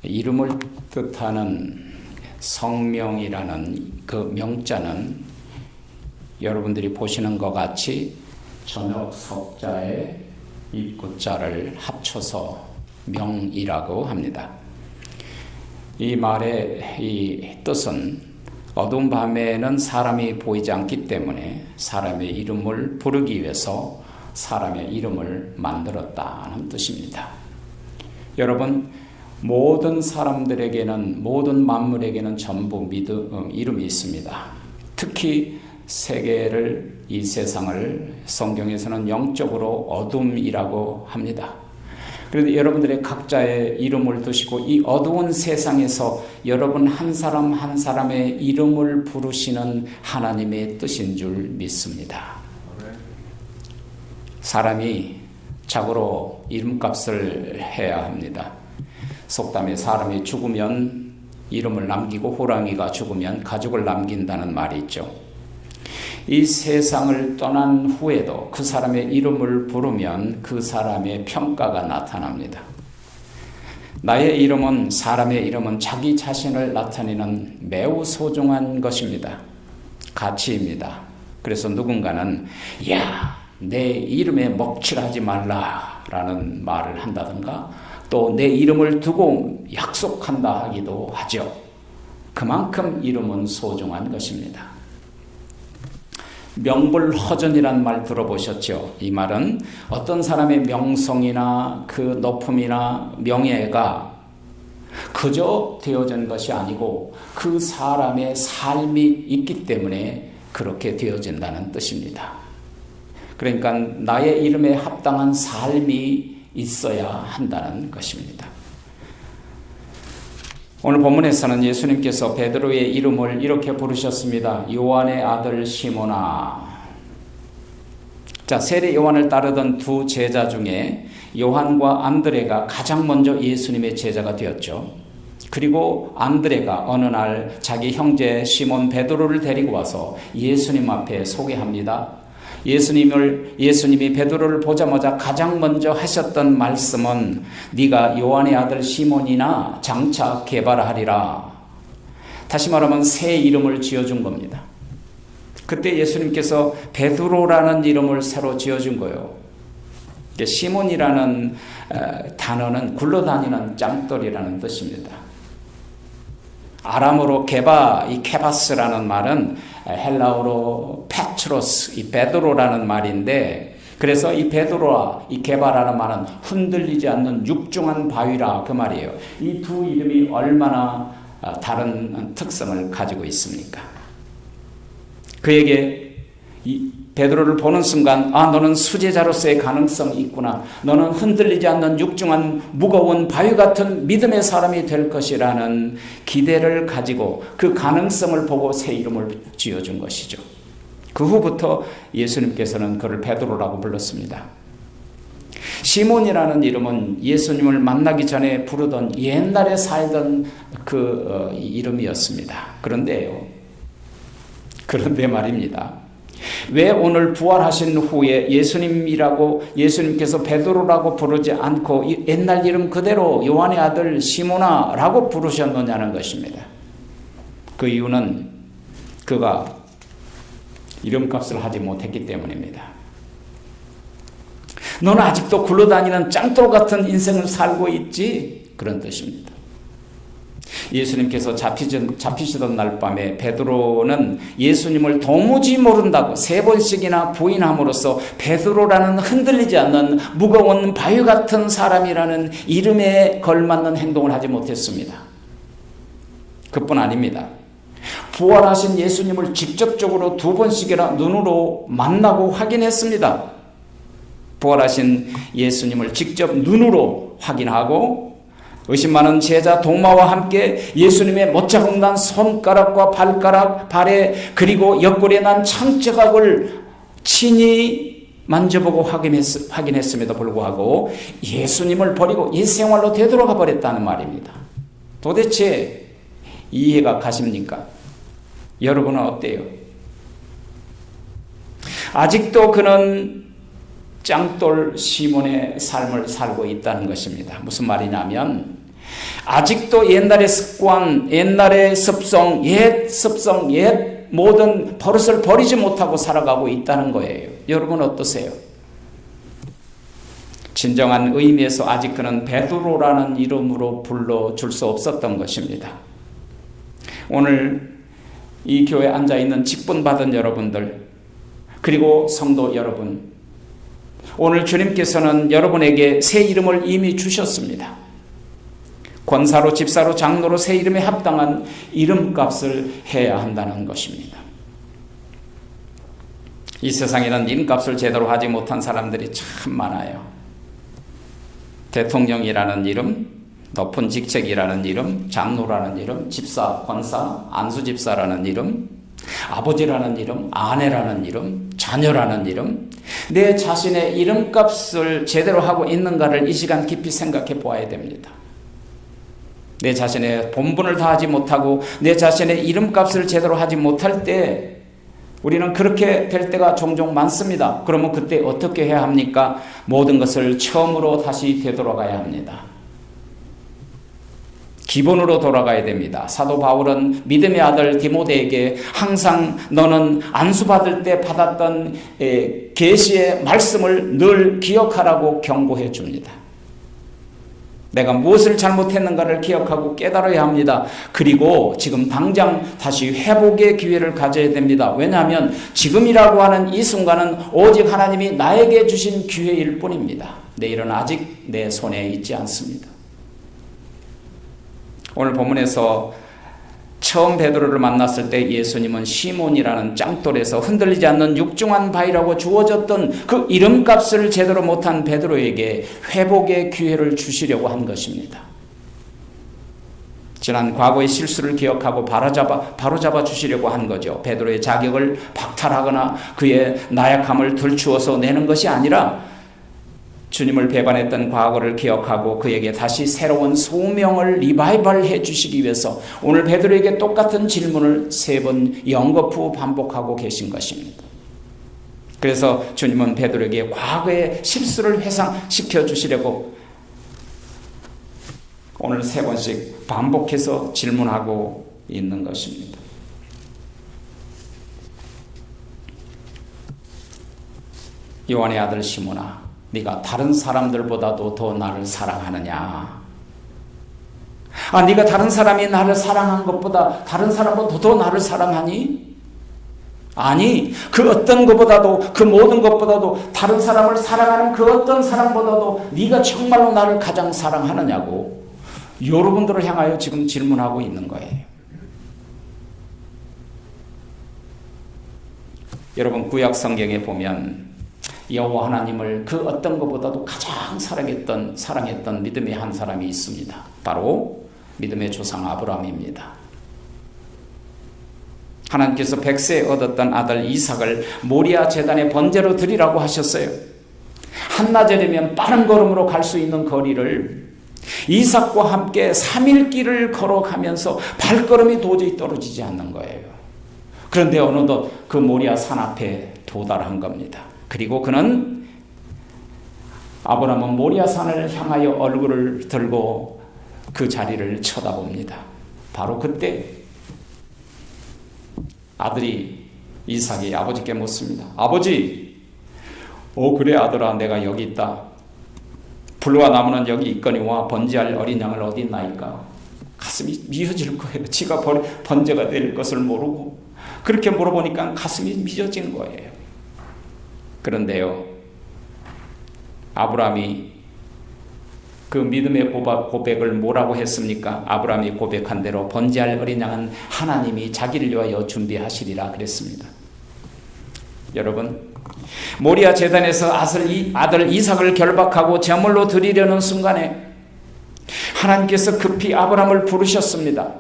이름을 뜻하는 성명이라는 그 명자는 여러분들이 보시는 것 같이 저녁 석자에 입구자를 합쳐서 명이라고 합니다. 이 말의 이 뜻은 어두운 밤에는 사람이 보이지 않기 때문에 사람의 이름을 부르기 위해서 사람의 이름을 만들었다는 뜻입니다. 여러분, 모든 사람들에게는, 모든 만물에게는 전부 이름이 있습니다. 특히 세계를, 이 세상을 성경에서는 영적으로 어둠이라고 합니다. 그런데 여러분들의 각자의 이름을 두시고 이 어두운 세상에서 여러분 한 사람 한 사람의 이름을 부르시는 하나님의 뜻인 줄 믿습니다. 사람이 자고로 이름값을 해야 합니다. 속담에 사람이 죽으면 이름을 남기고 호랑이가 죽으면 가죽을 남긴다는 말이 있죠. 이 세상을 떠난 후에도 그 사람의 이름을 부르면 그 사람의 평가가 나타납니다. 나의 이름은, 사람의 이름은 자기 자신을 나타내는 매우 소중한 것입니다. 가치입니다. 그래서 누군가는 야, 내 이름에 먹칠하지 말라라는 말을 한다든가 또 내 이름을 두고 약속한다 하기도 하죠. 그만큼 이름은 소중한 것입니다. 명불허전이란 말 들어보셨죠? 이 말은 어떤 사람의 명성이나 그 높음이나 명예가 그저 되어진 것이 아니고 그 사람의 삶이 있기 때문에 그렇게 되어진다는 뜻입니다. 그러니까 나의 이름에 합당한 삶이 있어야 한다는 것입니다. 오늘 본문에서는 예수님께서 베드로의 이름을 이렇게 부르셨습니다. 요한의 아들 시몬아. 자, 세례 요한을 따르던 두 제자 중에 요한과 안드레가 가장 먼저 예수님의 제자가 되었죠. 그리고 안드레가 어느 날 자기 형제 시몬 베드로를 데리고 와서 예수님 앞에 소개합니다. 예수님이 베드로를 보자마자 가장 먼저 하셨던 말씀은 네가 요한의 아들 시몬이나 장차 개발하리라. 다시 말하면 새 이름을 지어준 겁니다. 그때 예수님께서 베드로라는 이름을 새로 지어준 거예요. 시몬이라는 단어는 굴러다니는 짱돌이라는 뜻입니다. 아람어로 게바, 이 케바스라는 말은 헬라어로 페트로스, 이 베드로라는 말인데, 그래서 이 베드로와 이 게바라는 말은 흔들리지 않는 육중한 바위라 그 말이에요. 이 두 이름이 얼마나 다른 특성을 가지고 있습니까? 그에게 이 베드로를 보는 순간 아, 너는 수제자로서의 가능성이 있구나. 너는 흔들리지 않는 육중한 무거운 바위 같은 믿음의 사람이 될 것이라는 기대를 가지고 그 가능성을 보고 새 이름을 지어준 것이죠. 그 후부터 예수님께서는 그를 베드로라고 불렀습니다. 시몬이라는 이름은 예수님을 만나기 전에 부르던 옛날에 살던 그 이름이었습니다. 그런데 말입니다. 왜 오늘 부활하신 후에 예수님께서 베드로라고 부르지 않고 옛날 이름 그대로 요한의 아들 시몬아라고 부르셨느냐는 것입니다. 그 이유는 그가 이름값을 하지 못했기 때문입니다. 너는 아직도 굴러다니는 짱돌 같은 인생을 살고 있지? 그런 뜻입니다. 예수님께서 잡히시던 날 밤에 베드로는 예수님을 도무지 모른다고 3번씩이나 부인함으로써 베드로라는 흔들리지 않는 무거운 바위 같은 사람이라는 이름에 걸맞는 행동을 하지 못했습니다. 그뿐 아닙니다. 부활하신 예수님을 직접적으로 2번씩이나 눈으로 만나고 확인했습니다. 부활하신 예수님을 직접 눈으로 확인하고 의심 많은 제자 도마와 함께 예수님의 못자국 난 손가락과 발가락, 발에 그리고 옆구리에 난 창자국을 친히 만져보고 확인했음에도 불구하고 예수님을 버리고 옛생활로 되돌아가 버렸다는 말입니다. 도대체 이해가 가십니까? 여러분은 어때요? 아직도 그는 짱돌 시몬의 삶을 살고 있다는 것입니다. 무슨 말이냐면 아직도 옛날의 습관, 옛날의 습성, 옛 습성, 옛 모든 버릇을 버리지 못하고 살아가고 있다는 거예요. 여러분 어떠세요? 진정한 의미에서 아직 그는 베드로라는 이름으로 불러줄 수 없었던 것입니다. 오늘 이 교회에 앉아있는 직분받은 여러분들, 그리고 성도 여러분, 오늘 주님께서는 여러분에게 새 이름을 이미 주셨습니다. 권사로, 집사로, 장로로 새 이름에 합당한 이름값을 해야 한다는 것입니다. 이 세상에는 이름값을 제대로 하지 못한 사람들이 참 많아요. 대통령이라는 이름, 높은 직책이라는 이름, 장로라는 이름, 집사, 권사, 안수집사라는 이름, 아버지라는 이름, 아내라는 이름, 자녀라는 이름, 내 자신의 이름값을 제대로 하고 있는가를 이 시간 깊이 생각해 보아야 됩니다. 내 자신의 본분을 다하지 못하고 내 자신의 이름값을 제대로 하지 못할 때 우리는 그렇게 될 때가 종종 많습니다. 그러면 그때 어떻게 해야 합니까? 모든 것을 처음으로 다시 되돌아가야 합니다. 기본으로 돌아가야 됩니다. 사도 바울은 믿음의 아들 디모데에게 항상 너는 안수받을 때 받았던 계시의 말씀을 늘 기억하라고 경고해 줍니다. 내가 무엇을 잘못했는가를 기억하고 깨달아야 합니다. 그리고 지금 당장 다시 회복의 기회를 가져야 됩니다. 왜냐하면 지금이라고 하는 이 순간은 오직 하나님이 나에게 주신 기회일 뿐입니다. 내일은 아직 내 손에 있지 않습니다. 오늘 본문에서 처음 베드로를 만났을 때 예수님은 시몬이라는 짱돌에서 흔들리지 않는 육중한 바위라고 주어졌던 그 이름값을 제대로 못한 베드로에게 회복의 기회를 주시려고 한 것입니다. 지난 과거의 실수를 기억하고 바로잡아 주시려고 한 거죠. 베드로의 자격을 박탈하거나 그의 나약함을 들추어서 내는 것이 아니라 주님을 배반했던 과거를 기억하고 그에게 다시 새로운 소명을 리바이벌 해주시기 위해서 오늘 베드로에게 똑같은 질문을 3번 연거푸 반복하고 계신 것입니다. 그래서 주님은 베드로에게 과거의 실수를 회상시켜 주시려고 오늘 3번씩 반복해서 질문하고 있는 것입니다. 요한의 아들 시몬아, 네가 다른 사람들보다도 더 나를 사랑하느냐? 네가 다른 사람이 나를 사랑한 것보다 다른 사람보다 더 나를 사랑하니? 아니, 그 어떤 것보다도, 그 모든 것보다도, 다른 사람을 사랑하는 그 어떤 사람보다도 네가 정말로 나를 가장 사랑하느냐고 여러분들을 향하여 지금 질문하고 있는 거예요. 여러분, 구약 성경에 보면 여호와 하나님을 그 어떤 것보다도 가장 사랑했던 믿음의 한 사람이 있습니다. 바로 믿음의 조상 아브라함입니다. 하나님께서 100세에 얻었던 아들 이삭을 모리아 제단의 번제로 드리라고 하셨어요. 한나절이면 빠른 걸음으로 갈 수 있는 거리를 이삭과 함께 3일 길을 걸어가면서 발걸음이 도저히 떨어지지 않는 거예요. 그런데 어느덧 그 모리아 산 앞에 도달한 겁니다. 그리고 그는 아브라함은 모리아 산을 향하여 얼굴을 들고 그 자리를 쳐다봅니다. 바로 그때 아들이 이삭이 아버지께 묻습니다. 아버지, 그래 아들아, 내가 여기 있다. 불과 나무는 여기 있거니와 번제할 어린 양을 어디 있나이까? 가슴이 미어질 거예요. 지가 번제가 될 것을 모르고 그렇게 물어보니까 가슴이 미어지는 거예요. 그런데요, 아브라함이 그 믿음의 고백을 뭐라고 했습니까? 아브라함이 고백한 대로 번제할 어린 양은 하나님이 자기를 위하여 준비하시리라 그랬습니다. 여러분, 모리아 제단에서 아들 이삭을 결박하고 제물로 드리려는 순간에 하나님께서 급히 아브라함을 부르셨습니다.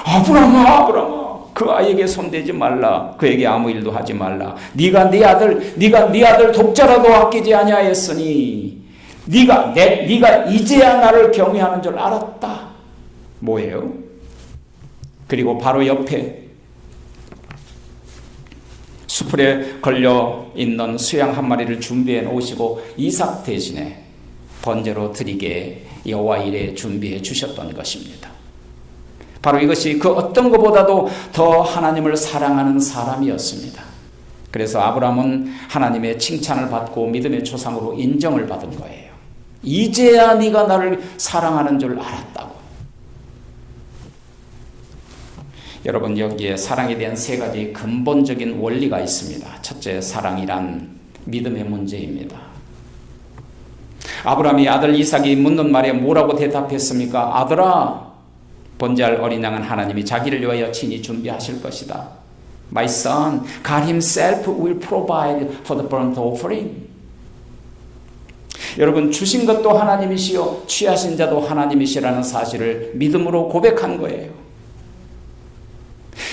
아브라함아, 그 아이에게 손대지 말라. 그에게 아무 일도 하지 말라. 네가 네 아들 독자라도 아끼지 아니하였으니 네가 이제야 나를 경외하는 줄 알았다. 뭐예요? 그리고 바로 옆에 수풀에 걸려 있는 수양 한 마리를 준비해 놓으시고 이삭 대신에 번제로 드리게 여호와 일에 준비해 주셨던 것입니다. 바로 이것이 그 어떤 것보다도 더 하나님을 사랑하는 사람이었습니다. 그래서 아브라함은 하나님의 칭찬을 받고 믿음의 조상으로 인정을 받은 거예요. 이제야 네가 나를 사랑하는 줄 알았다고. 여러분, 여기에 사랑에 대한 세 가지 근본적인 원리가 있습니다. 첫째, 사랑이란 믿음의 문제입니다. 아브라함이 아들 이삭이 묻는 말에 뭐라고 대답했습니까? 아들아, 번제할 어린 양은 하나님이 자기를 위하여 친히 준비하실 것이다. My son, God himself will provide for the burnt offering. 여러분, 주신 것도 하나님이시요 취하신 자도 하나님이시라는 사실을 믿음으로 고백한 거예요.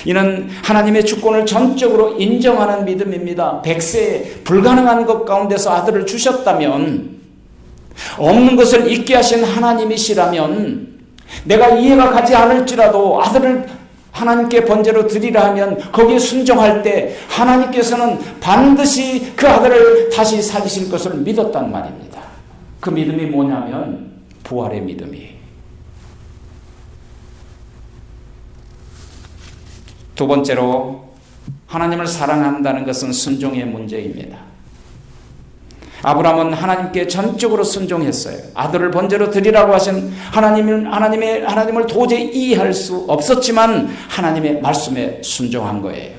이는 하나님의 주권을 전적으로 인정하는 믿음입니다. 100세에 불가능한 것 가운데서 아들을 주셨다면, 없는 것을 있게 하신 하나님이시라면, 내가 이해가 가지 않을지라도 아들을 하나님께 번제로 드리라 하면 거기에 순종할 때 하나님께서는 반드시 그 아들을 다시 살리실 것을 믿었단 말입니다. 그 믿음이 뭐냐면 부활의 믿음이에요. 두 번째로, 하나님을 사랑한다는 것은 순종의 문제입니다. 아브라함은 하나님께 전적으로 순종했어요. 아들을 번제로 드리라고 하신 하나님을 도저히 이해할 수 없었지만 하나님의 말씀에 순종한 거예요.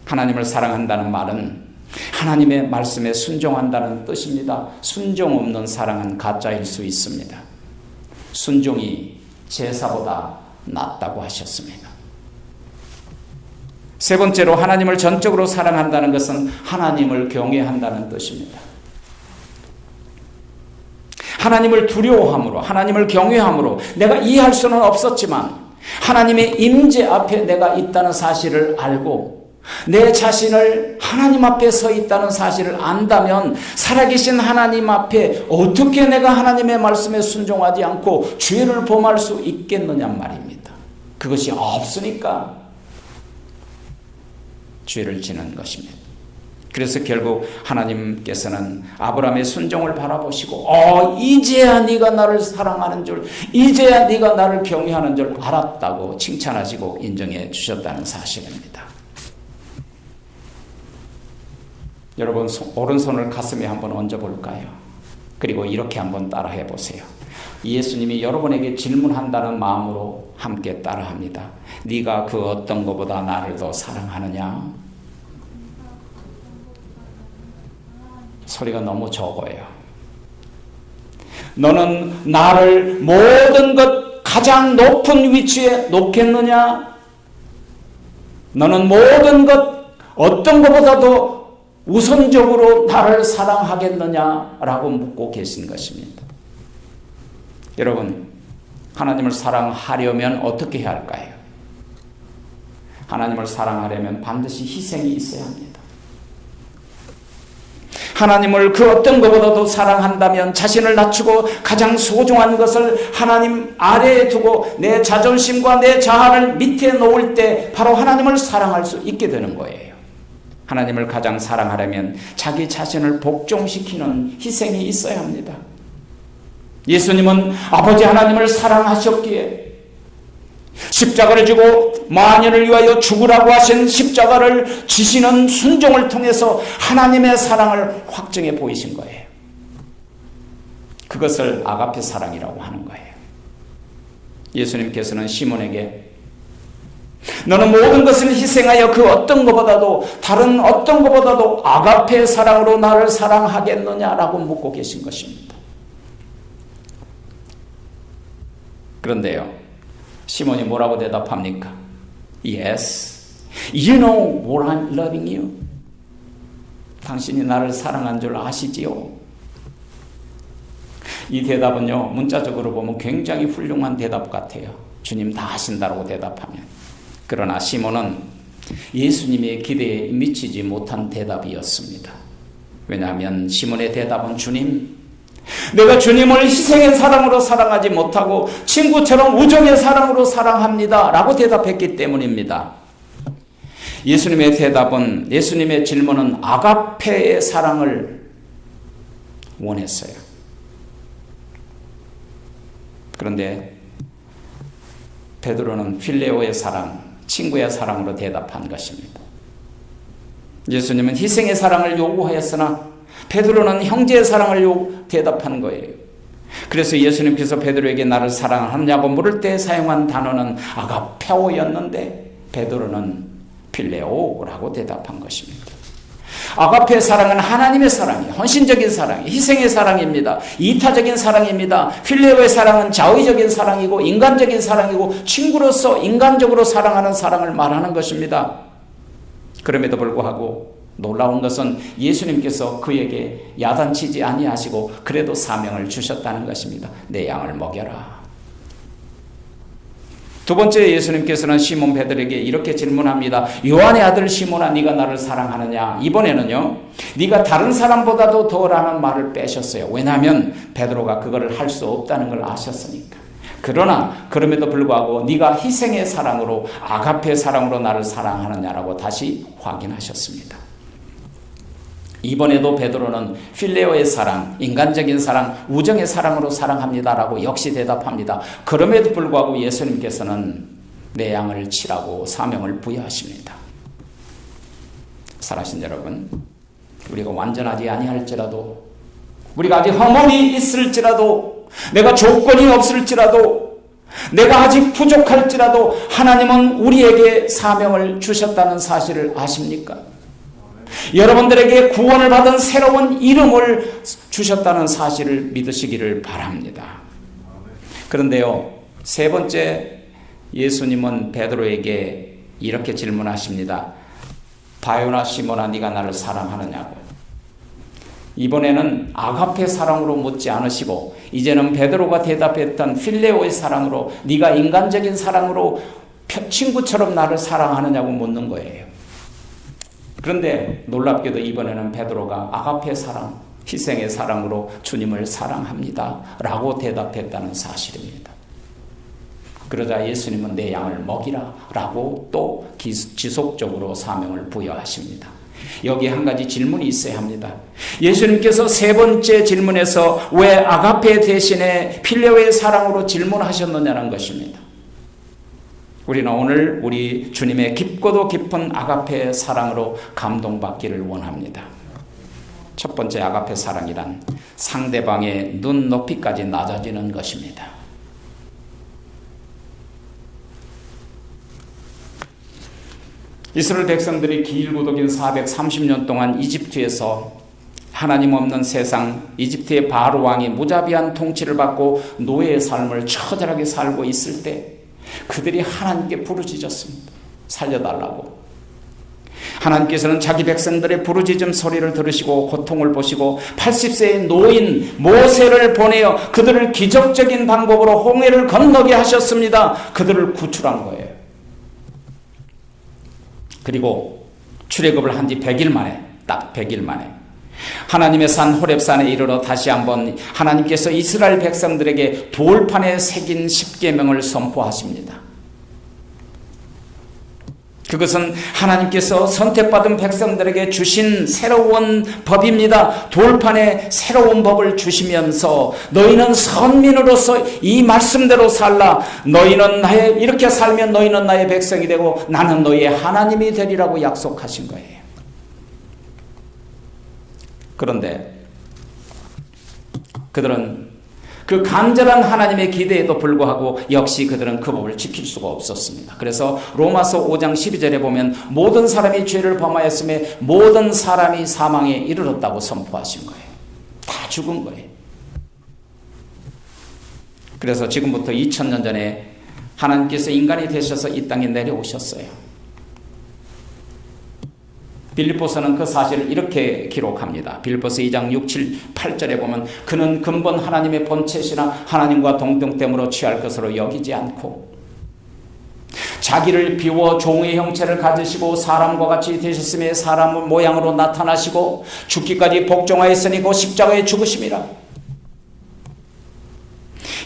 하나님을 사랑한다는 말은 하나님의 말씀에 순종한다는 뜻입니다. 순종 없는 사랑은 가짜일 수 있습니다. 순종이 제사보다 낫다고 하셨습니다. 세 번째로, 하나님을 전적으로 사랑한다는 것은 하나님을 경외한다는 뜻입니다. 하나님을 두려워함으로, 하나님을 경외함으로, 내가 이해할 수는 없었지만 하나님의 임재 앞에 내가 있다는 사실을 알고 내 자신을 하나님 앞에 서 있다는 사실을 안다면 살아계신 하나님 앞에 어떻게 내가 하나님의 말씀에 순종하지 않고 죄를 범할 수 있겠느냐 말입니다. 그것이 없으니까 죄를 지는 것입니다. 그래서 결국 하나님께서는 아브라함의 순종을 바라보시고 이제야 네가 나를 사랑하는 줄, 이제야 네가 나를 경외하는 줄 알았다고 칭찬하시고 인정해 주셨다는 사실입니다. 여러분, 오른손을 가슴에 한번 얹어볼까요? 그리고 이렇게 한번 따라해 보세요. 예수님이 여러분에게 질문한다는 마음으로 함께 따라합니다. 네가 그 어떤 것보다 나를 더 사랑하느냐? 소리가 너무 적어요. 너는 나를 모든 것 가장 높은 위치에 놓겠느냐? 너는 모든 것 어떤 것보다도 우선적으로 나를 사랑하겠느냐라고 묻고 계신 것입니다. 여러분, 하나님을 사랑하려면 어떻게 해야 할까요? 하나님을 사랑하려면 반드시 희생이 있어야 합니다. 하나님을 그 어떤 것보다도 사랑한다면 자신을 낮추고 가장 소중한 것을 하나님 아래에 두고 내 자존심과 내 자아를 밑에 놓을 때 바로 하나님을 사랑할 수 있게 되는 거예요. 하나님을 가장 사랑하려면 자기 자신을 복종시키는 희생이 있어야 합니다. 예수님은 아버지 하나님을 사랑하셨기에 십자가를 지고 만연을 위하여 죽으라고 하신 십자가를 지시는 순종을 통해서 하나님의 사랑을 확증해 보이신 거예요. 그것을 아가페 사랑이라고 하는 거예요. 예수님께서는 시몬에게 너는 모든 것을 희생하여 그 어떤 것보다도 다른 어떤 것보다도 아가페 사랑으로 나를 사랑하겠느냐라고 묻고 계신 것입니다. 그런데요, 시몬이 뭐라고 대답합니까? Yes, you know what I'm loving you. 당신이 나를 사랑한 줄 아시지요? 이 대답은요, 문자적으로 보면 굉장히 훌륭한 대답 같아요. 주님 다 아신다고 대답하면. 그러나 시몬은 예수님의 기대에 미치지 못한 대답이었습니다. 왜냐하면 시몬의 대답은 주님, 내가 주님을 희생의 사랑으로 사랑하지 못하고 친구처럼 우정의 사랑으로 사랑합니다 라고 대답했기 때문입니다. 예수님의 대답은, 예수님의 질문은 아가페의 사랑을 원했어요. 그런데 베드로는 필레오의 사랑, 친구의 사랑으로 대답한 것입니다. 예수님은 희생의 사랑을 요구하였으나 베드로는 형제의 사랑을 대답한 거예요. 그래서 예수님께서 베드로에게 나를 사랑하느냐고 물을 때 사용한 단어는 아가페오였는데 베드로는 필레오라고 대답한 것입니다. 아가페 사랑은 하나님의 사랑이에요. 헌신적인 사랑이에요. 희생의 사랑입니다. 이타적인 사랑입니다. 필레오의 사랑은 자의적인 사랑이고 인간적인 사랑이고 친구로서 인간적으로 사랑하는 사랑을 말하는 것입니다. 그럼에도 불구하고 놀라운 것은 예수님께서 그에게 야단치지 아니하시고 그래도 사명을 주셨다는 것입니다. 내 양을 먹여라. 두 번째, 예수님께서는 시몬 베드로에게 이렇게 질문합니다. 요한의 아들 시몬아, 네가 나를 사랑하느냐? 이번에는요, 네가 다른 사람보다도 더라는 말을 빼셨어요. 왜냐하면 베드로가 그거를 할 수 없다는 걸 아셨으니까. 그러나 그럼에도 불구하고 네가 희생의 사랑으로, 아가페 사랑으로 나를 사랑하느냐라고 다시 확인하셨습니다. 이번에도 베드로는 필레오의 사랑, 인간적인 사랑, 우정의 사랑으로 사랑합니다라고 역시 대답합니다. 그럼에도 불구하고 예수님께서는 내 양을 치라고 사명을 부여하십니다. 사랑하신 여러분, 우리가 완전하지 아니할지라도, 우리가 아직 허물이 있을지라도, 내가 조건이 없을지라도, 내가 아직 부족할지라도 하나님은 우리에게 사명을 주셨다는 사실을 아십니까? 여러분들에게 구원을 받은 새로운 이름을 주셨다는 사실을 믿으시기를 바랍니다. 그런데요, 세 번째, 예수님은 베드로에게 이렇게 질문하십니다. 바요나 시몬아, 네가 나를 사랑하느냐고. 이번에는 아가페 사랑으로 묻지 않으시고 이제는 베드로가 대답했던 필레오의 사랑으로, 네가 인간적인 사랑으로 친구처럼 나를 사랑하느냐고 묻는 거예요. 그런데 놀랍게도 이번에는 베드로가 아가페 사랑, 희생의 사랑으로 주님을 사랑합니다 라고 대답했다는 사실입니다. 그러자 예수님은 내 양을 먹이라 라고 또 지속적으로 사명을 부여하십니다. 여기에 한 가지 질문이 있어야 합니다. 예수님께서 세 번째 질문에서 왜 아가페 대신에 필레오의 사랑으로 질문하셨느냐는 것입니다. 우리는 오늘 우리 주님의 깊고도 깊은 아가페 사랑으로 감동받기를 원합니다. 첫 번째 아가페 사랑이란 상대방의 눈높이까지 낮아지는 것입니다. 이스라엘 백성들이 길고도 긴 430년 동안 이집트에서 하나님 없는 세상, 이집트의 바로 왕이 무자비한 통치를 받고 노예의 삶을 처절하게 살고 있을 때 그들이 하나님께 부르짖었습니다. 살려달라고. 하나님께서는 자기 백성들의 부르짖음 소리를 들으시고 고통을 보시고 80세의 노인 모세를 보내어 그들을 기적적인 방법으로 홍해를 건너게 하셨습니다. 그들을 구출한 거예요. 그리고 출애굽을 한 지 100일 만에, 딱 100일 만에 하나님의 산 호렙산에 이르러 다시 한번 하나님께서 이스라엘 백성들에게 돌판에 새긴 십계명을 선포하십니다. 그것은 하나님께서 선택받은 백성들에게 주신 새로운 법입니다. 돌판에 새로운 법을 주시면서 너희는 선민으로서 이 말씀대로 살라. 너희는 이렇게 살면 너희는 나의 백성이 되고 나는 너희의 하나님이 되리라고 약속하신 거예요. 그런데 그들은 그 간절한 하나님의 기대에도 불구하고 역시 그들은 그 법을 지킬 수가 없었습니다. 그래서 로마서 5장 12절에 보면 모든 사람이 죄를 범하였음에 모든 사람이 사망에 이르렀다고 선포하신 거예요. 다 죽은 거예요. 그래서 지금부터 2000년 전에 하나님께서 인간이 되셔서 이 땅에 내려오셨어요. 빌립보서는 그 사실을 이렇게 기록합니다. 빌립보서 2장 6, 7, 8절에 보면 그는 근본 하나님의 본체시나 하나님과 동등됨으로 취할 것으로 여기지 않고 자기를 비워 종의 형체를 가지시고 사람과 같이 되셨으며 사람 모양으로 나타나시고 죽기까지 복종하였으니 곧 십자가에 죽으심이라.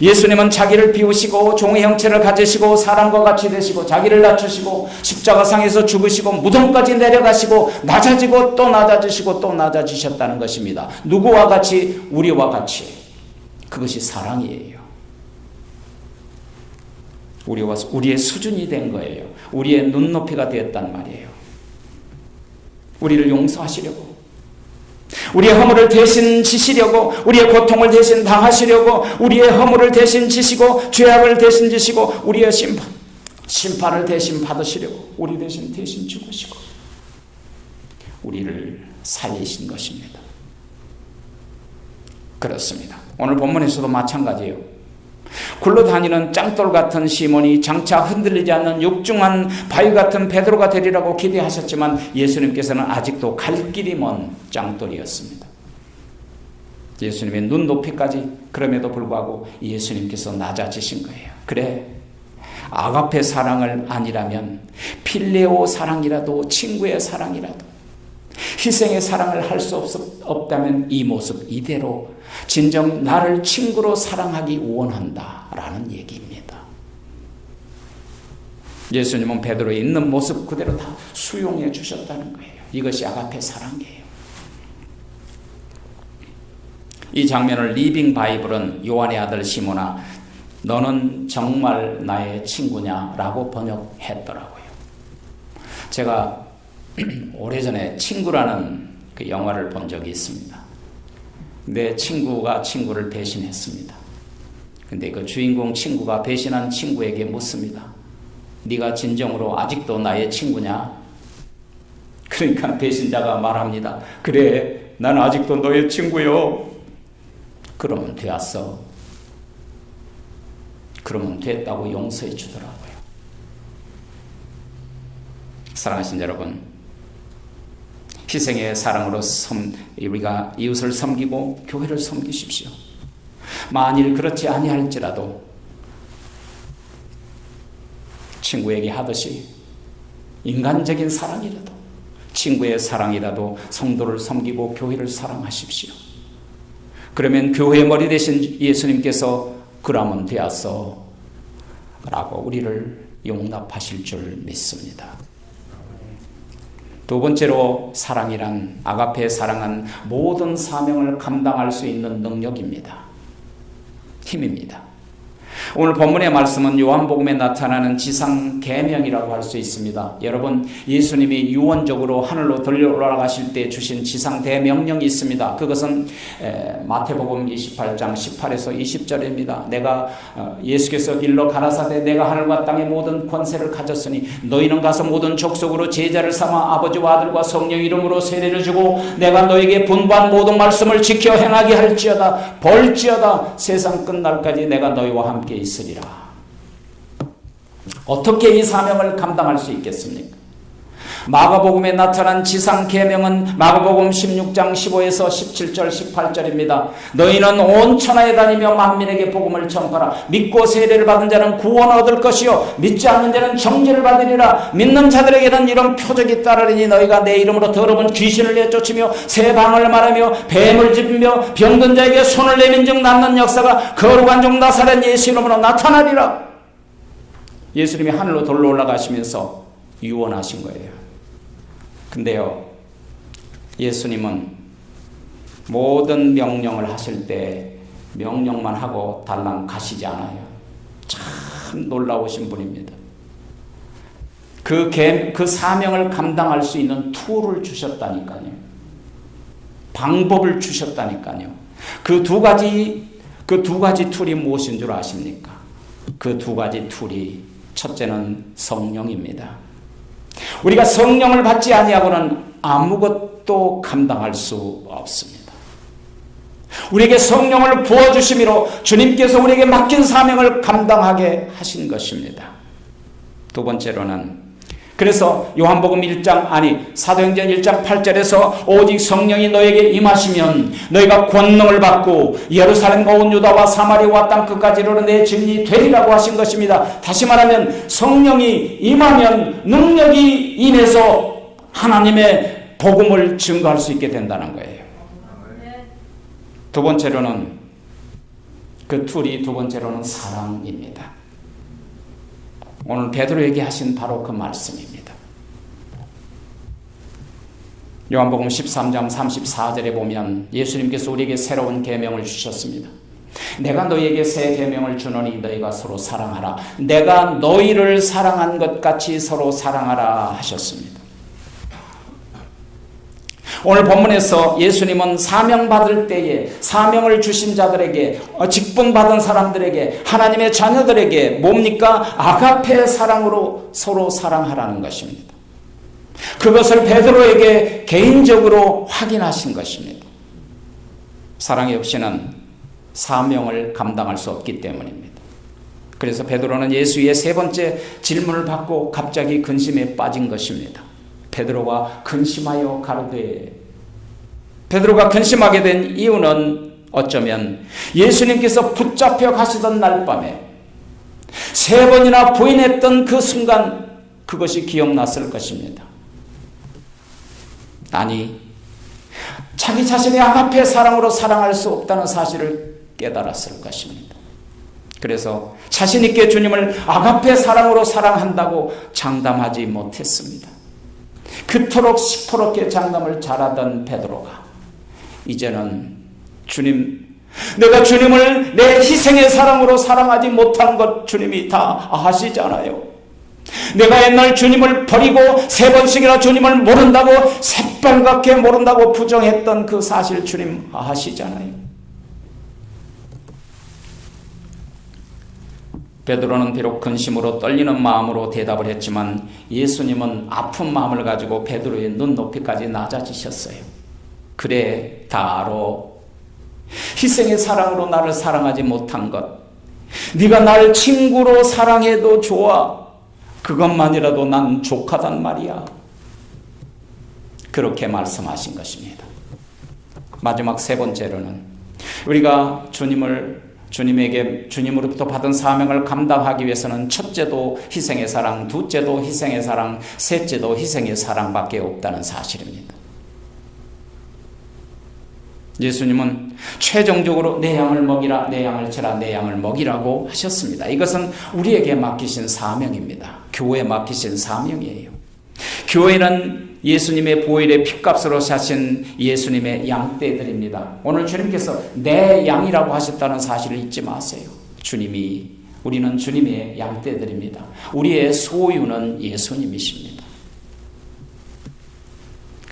예수님은 자기를 비우시고 종의 형체를 가지시고 사람과 같이 되시고 자기를 낮추시고 십자가상에서 죽으시고 무덤까지 내려가시고 낮아지고 또 낮아지시고 또 낮아지셨다는 것입니다. 누구와 같이? 우리와 같이. 그것이 사랑이에요. 우리의 수준이 된 거예요. 우리의 눈높이가 되었단 말이에요. 우리를 용서하시려고, 우리의 허물을 대신 지시려고, 우리의 고통을 대신 당하시려고, 우리의 허물을 대신 지시고 죄악을 대신 지시고 우리의 심판을 대신 받으시려고 우리 대신 죽으시고 우리를 살리신 것입니다. 그렇습니다. 오늘 본문에서도 마찬가지예요. 굴러다니는 짱돌 같은 시몬이 장차 흔들리지 않는 육중한 바위 같은 베드로가 되리라고 기대하셨지만 예수님께서는 아직도 갈 길이 먼 짱돌이었습니다. 예수님의 눈높이까지 그럼에도 불구하고 예수님께서 낮아지신 거예요. 그래, 아가페 사랑을 아니라면 필레오 사랑이라도, 친구의 사랑이라도, 희생의 사랑을 할 수 없다면 이 모습 이대로 진정 나를 친구로 사랑하기 원한다라는 얘기입니다. 예수님은 베드로의 있는 모습 그대로 다 수용해 주셨다는 거예요. 이것이 아가페 사랑이에요. 이 장면을 리빙 바이블은 요한의 아들 시몬아, 너는 정말 나의 친구냐라고 번역했더라고요. 제가 오래전에 친구라는 그 영화를 본 적이 있습니다. 내 친구가 친구를 배신했습니다. 근데 그 주인공 친구가 배신한 친구에게 묻습니다. 네가 진정으로 아직도 나의 친구냐? 그러니까 배신자가 말합니다. 그래, 난 아직도 너의 친구요. 그러면 되었어. 그러면 됐다고 용서해 주더라고요. 사랑하신 여러분, 희생의 사랑으로 우리가 이웃을 섬기고 교회를 섬기십시오. 만일 그렇지 아니할지라도 친구에게 하듯이 인간적인 사랑이라도, 친구의 사랑이라도 성도를 섬기고 교회를 사랑하십시오. 그러면 교회의 머리 대신 예수님께서 그러면 되었어 라고 우리를 용납하실 줄 믿습니다. 두 번째로 사랑이란, 아가페의 사랑은 모든 사명을 감당할 수 있는 능력입니다. 힘입니다. 오늘 본문의 말씀은 요한복음에 나타나는 지상 계명이라고 할 수 있습니다. 여러분, 예수님이 유언적으로 하늘로 들려 올라가실 때 주신 지상 대명령이 있습니다. 그것은 마태복음 28장 18에서 20절입니다. 예수께서 일러 가라사대 내가 하늘과 땅의 모든 권세를 가졌으니 너희는 가서 모든 족속으로 제자를 삼아 아버지와 아들과 성령 이름으로 세례를 주고 내가 너에게 분부한 모든 말씀을 지켜 행하게 할지어다. 벌지어다. 세상 끝날까지 내가 너희와 함께 있으리라. 어떻게 이 사명을 감당할 수 있겠습니까? 마가복음에 나타난 지상 계명은 마가복음 16장 15에서 17절 18절입니다. 너희는 온 천하에 다니며 만민에게 복음을 전파라. 믿고 세례를 받은 자는 구원을 얻을 것이요 믿지 않는 자는 정죄를 받으리라. 믿는 자들에게는 이런 표적이 따르리니 너희가 내 이름으로 더러운 귀신을 내쫓으며 새 방언을 말하며 뱀을 집으며 병든 자에게 손을 내민즉 낫는 역사가 거룩한 종 나사렛 예수 이름으로 나타나리라. 예수님이 하늘로 돌로 올라가시면서 유언하신 거예요. 근데요, 예수님은 모든 명령을 하실 때 명령만 하고 달랑 가시지 않아요. 참 놀라우신 분입니다. 그 사명을 감당할 수 있는 툴을 주셨다니까요. 방법을 주셨다니까요. 그 두 가지 툴이 무엇인 줄 아십니까? 그 두 가지 툴이 첫째는 성령입니다. 우리가 성령을 받지 아니하고는 아무것도 감당할 수 없습니다. 우리에게 성령을 부어주심으로 주님께서 우리에게 맡긴 사명을 감당하게 하신 것입니다. 두 번째로는 그래서 요한복음 사도행전 1장 8절에서 오직 성령이 너에게 임하시면 너희가 권능을 받고 예루살렘과 온 유다와 사마리아와 땅 끝까지 이르러 내 증인이 되리라고 하신 것입니다. 다시 말하면 성령이 임하면 능력이 임해서 하나님의 복음을 증거할 수 있게 된다는 거예요. 두 번째로는 사랑입니다. 오늘 베드로에게 하신 바로 그 말씀입니다. 요한복음 13장 34절에 보면 예수님께서 우리에게 새로운 계명을 주셨습니다. 내가 너희에게 새 계명을 주노니 너희가 서로 사랑하라. 내가 너희를 사랑한 것 같이 서로 사랑하라 하셨습니다. 오늘 본문에서 예수님은 사명받을 때에 사명을 주신 자들에게, 직분받은 사람들에게, 하나님의 자녀들에게 뭡니까? 아가페 사랑으로 서로 사랑하라는 것입니다. 그것을 베드로에게 개인적으로 확인하신 것입니다. 사랑이 없이는 사명을 감당할 수 없기 때문입니다. 그래서 베드로는 예수의 세 번째 질문을 받고 갑자기 근심에 빠진 것입니다. 베드로가 근심하여 가로되, 베드로가 근심하게 된 이유는 어쩌면 예수님께서 붙잡혀 가시던 날 밤에 세 번이나 부인했던 그 순간, 그것이 기억났을 것입니다. 아니, 자기 자신의 아가페 사랑으로 사랑할 수 없다는 사실을 깨달았을 것입니다. 그래서 자신 있게 주님을 아가페 사랑으로 사랑한다고 장담하지 못했습니다. 그토록 시퍼렇게 장담을 잘하던 베드로가 이제는 내가 주님을 내 희생의 사랑으로 사랑하지 못한 것 주님이 다 아시잖아요. 내가 옛날 주님을 버리고 세 번씩이나 주님을 모른다고, 새빨갛게 모른다고 부정했던 그 사실 주님 아시잖아요. 베드로는 비록 근심으로 떨리는 마음으로 대답을 했지만 예수님은 아픈 마음을 가지고 베드로의 눈높이까지 낮아지셨어요. 그래, 다 알아. 희생의 사랑으로 나를 사랑하지 못한 것, 네가 나를 친구로 사랑해도 좋아. 그것만이라도 난 족하단 말이야. 그렇게 말씀하신 것입니다. 마지막 세 번째로는 우리가 주님으로부터 받은 사명을 감당하기 위해서는 첫째도 희생의 사랑, 둘째도 희생의 사랑, 셋째도 희생의 사랑밖에 없다는 사실입니다. 예수님은 최종적으로 내 양을 먹이라, 내 양을 치라, 내 양을 먹이라고 하셨습니다. 이것은 우리에게 맡기신 사명입니다. 교회에 맡기신 사명이에요. 교회는 예수님의 보혈의 피값으로 사신 예수님의 양떼들입니다. 오늘 주님께서 내 양이라고 하셨다는 사실을 잊지 마세요. 우리는 주님의 양떼들입니다. 우리의 소유는 예수님이십니다.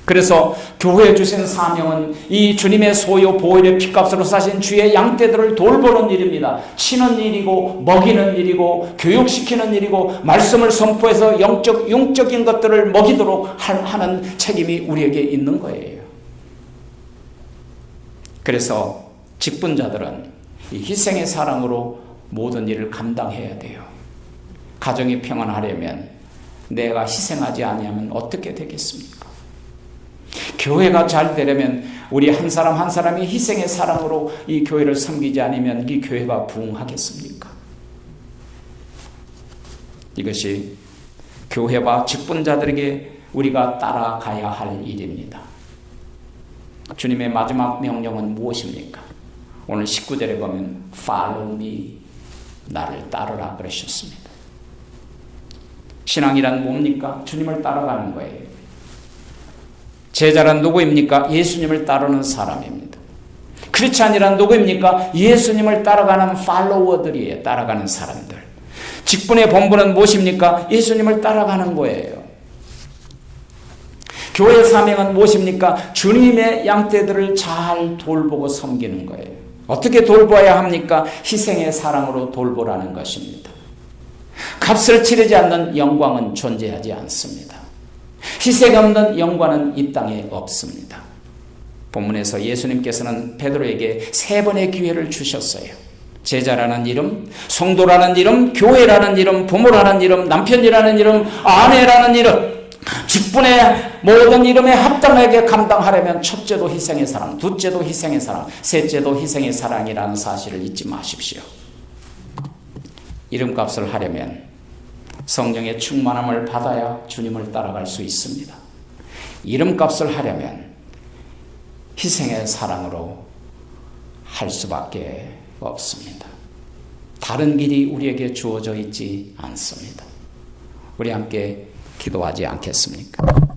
그래서 교회에 주신 사명은 이 주님의 소유 보혈의 피값으로 사신 주의 양떼들을 돌보는 일입니다. 치는 일이고, 먹이는 일이고, 교육시키는 일이고, 말씀을 선포해서 영적인 것들을 먹이도록 하는 책임이 우리에게 있는 거예요. 그래서 직분자들은 이 희생의 사랑으로 모든 일을 감당해야 돼요. 가정이 평안하려면 내가 희생하지 아니하면 어떻게 되겠습니까? 교회가 잘 되려면 우리 한 사람 한 사람이 희생의 사랑으로 이 교회를 섬기지 않으면 이 교회가 부흥하겠습니까? 이것이 교회와 직분자들에게 우리가 따라가야 할 일입니다. 주님의 마지막 명령은 무엇입니까? 오늘 19절에 보면 Follow me, 나를 따르라 그러셨습니다. 신앙이란 뭡니까? 주님을 따라가는 거예요. 제자란 누구입니까? 예수님을 따르는 사람입니다. 크리스찬이란 누구입니까? 예수님을 따라가는 팔로워들이에요. 따라가는 사람들. 직분의 본분은 무엇입니까? 예수님을 따라가는 거예요. 교회의 사명은 무엇입니까? 주님의 양떼들을 잘 돌보고 섬기는 거예요. 어떻게 돌봐야 합니까? 희생의 사랑으로 돌보라는 것입니다. 값을 치르지 않는 영광은 존재하지 않습니다. 희생 없는 영광은 이 땅에 없습니다. 본문에서 예수님께서는 베드로에게 세 번의 기회를 주셨어요. 제자라는 이름, 성도라는 이름, 교회라는 이름, 부모라는 이름, 남편이라는 이름, 아내라는 이름, 직분의 모든 이름에 합당하게 감당하려면 첫째도 희생의 사랑, 둘째도 희생의 사랑, 셋째도 희생의 사랑이라는 사실을 잊지 마십시오. 이름값을 하려면 성령의 충만함을 받아야 주님을 따라갈 수 있습니다. 이름값을 하려면 희생의 사랑으로 할 수밖에 없습니다. 다른 길이 우리에게 주어져 있지 않습니다. 우리 함께 기도하지 않겠습니까?